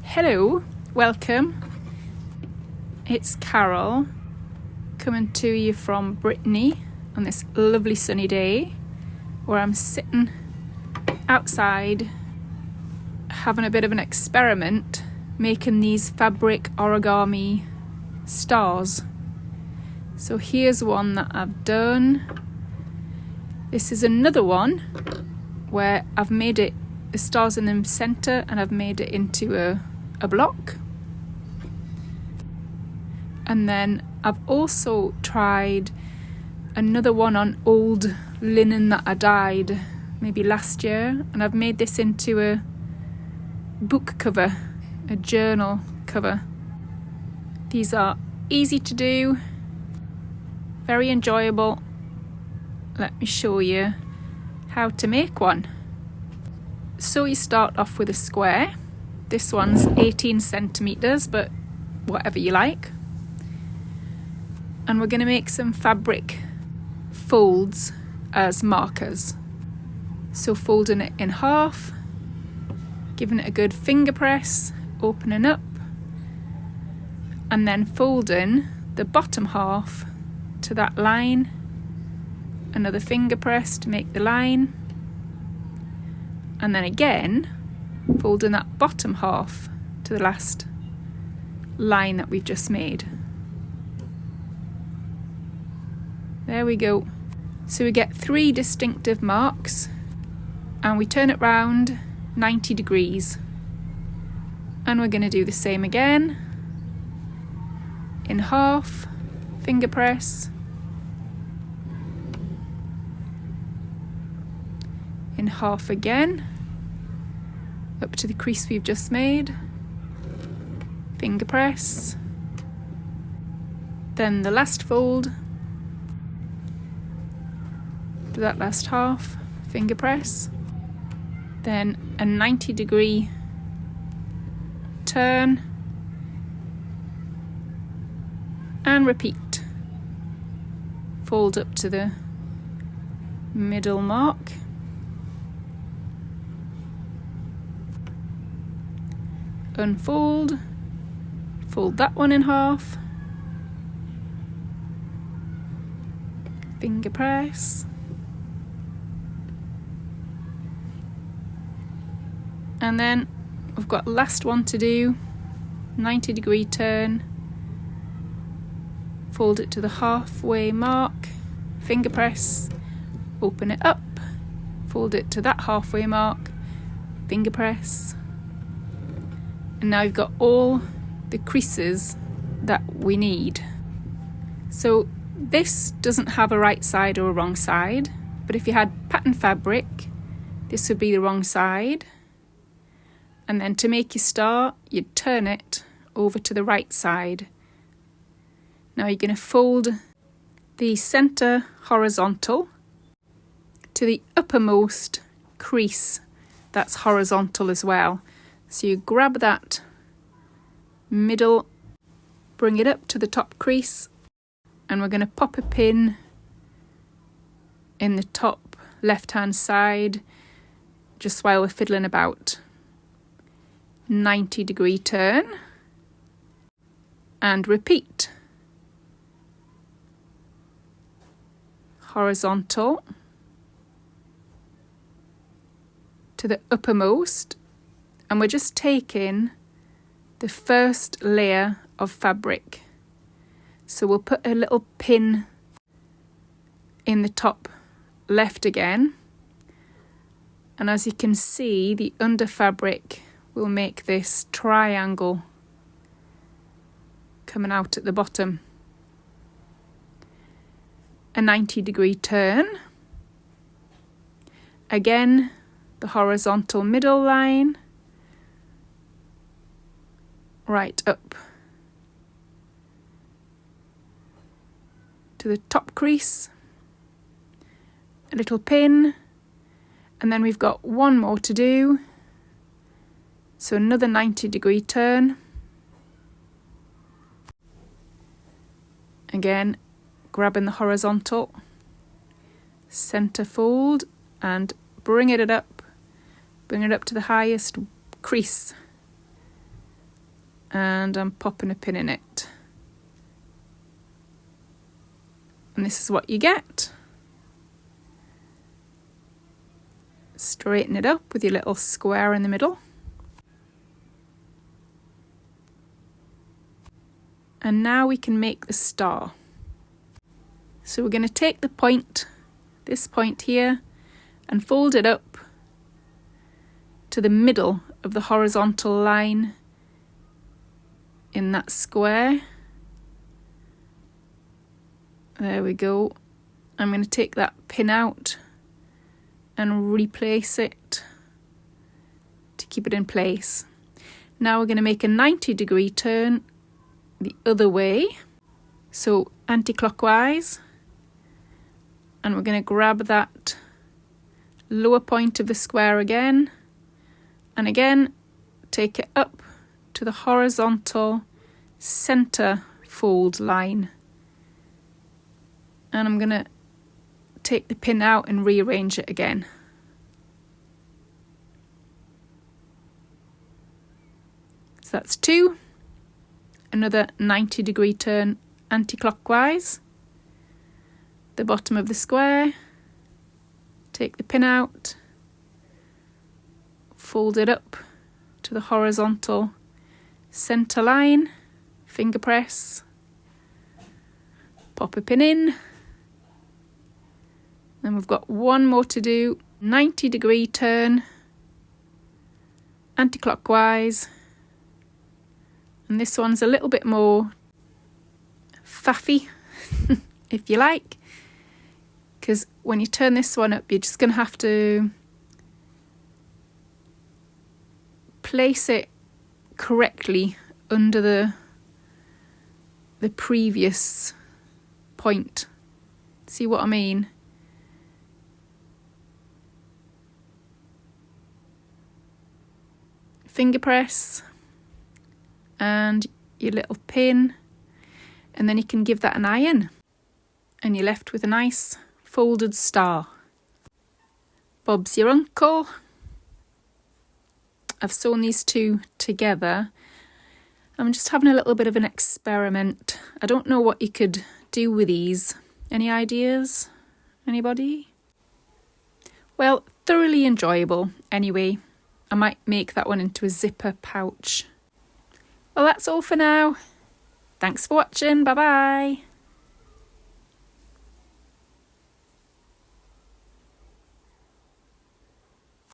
Hello, welcome. It's Carol coming to you from Brittany on this lovely sunny day where I'm sitting outside having a bit of an experiment making these fabric origami stars. So here's one that I've done. This is another one where I've made it the stars in the center and I've made it into a block. And then I've also tried another one on old linen that I dyed maybe last year, and I've made this into a book cover, a journal cover. These are easy to do, very enjoyable. Let me show you how to make one. So you start off with a square. This one's 18 centimeters, but whatever you like. And we're going to make some fabric folds as markers. So folding it in half, giving it a good finger press, opening up, and then folding the bottom half to that line, another finger press to make the line, and then again folding that bottom half to the last line that we've just made. There we go. So we get 3 distinctive marks and we turn it round 90 degrees. And we're going to do the same again. In half, finger press. In half again, up to the crease we've just made. Finger press. Then the last fold. To that last half, finger press, then a 90-degree turn, and repeat. Fold up to the middle mark, unfold, fold that one in half, finger press, and then we've got last one to do, 90-degree turn, fold it to the halfway mark, finger press, open it up, fold it to that halfway mark, finger press, and now you've got all the creases that we need. So this doesn't have a right side or a wrong side, but if you had pattern fabric, this would be the wrong side. And then to make your star, you'd turn it over to the right side. Now you're going to fold the center horizontal to the uppermost crease that's horizontal as well. So you grab that middle, bring it up to the top crease, and we're going to pop a pin in the top left-hand side just while we're fiddling about. 90-degree turn and repeat. Horizontal to the uppermost, and we're just taking the first layer of fabric. So we'll put a little pin in the top left again, and as you can see, the under fabric will make this triangle coming out at the bottom. A 90-degree turn. Again, the horizontal middle line, right up to the top crease, a little pin, and then we've got one more to do. So another 90-degree turn. Again, grabbing the horizontal, center fold, and bring it up to the highest crease. and I'm popping a pin in it. And this is what you get. Straighten it up with your little square in the middle. And now we can make the star. So we're going to take the point, this point here, and fold it up to the middle of the horizontal line in that square. There we go. I'm going to take that pin out and replace it to keep it in place. Now we're going to make a 90-degree turn the other way, so anti-clockwise, and we're going to grab that lower point of the square again, and again take it up to the horizontal center fold line, and I'm going to take the pin out and rearrange it again. So that's 2. Another 90-degree turn anti-clockwise, the bottom of the square, take the pin out, fold it up to the horizontal center line, finger press, pop a pin in. Then we've got one more to do, 90-degree turn anti-clockwise. And this one's a little bit more faffy, if you like, because when you turn this one up, you're just going to have to place it correctly under the previous point. See what I mean? Finger press and your little pin, and then you can give that an iron, and you're left with a nice folded star. Bob's your uncle. I've sewn these two together. I'm just having a little bit of an experiment. I don't know what you could do with these. Any ideas? Anybody? Well, thoroughly enjoyable. Anyway, I might make that one into a zipper pouch. Well, that's all for now. Thanks for watching. Bye bye.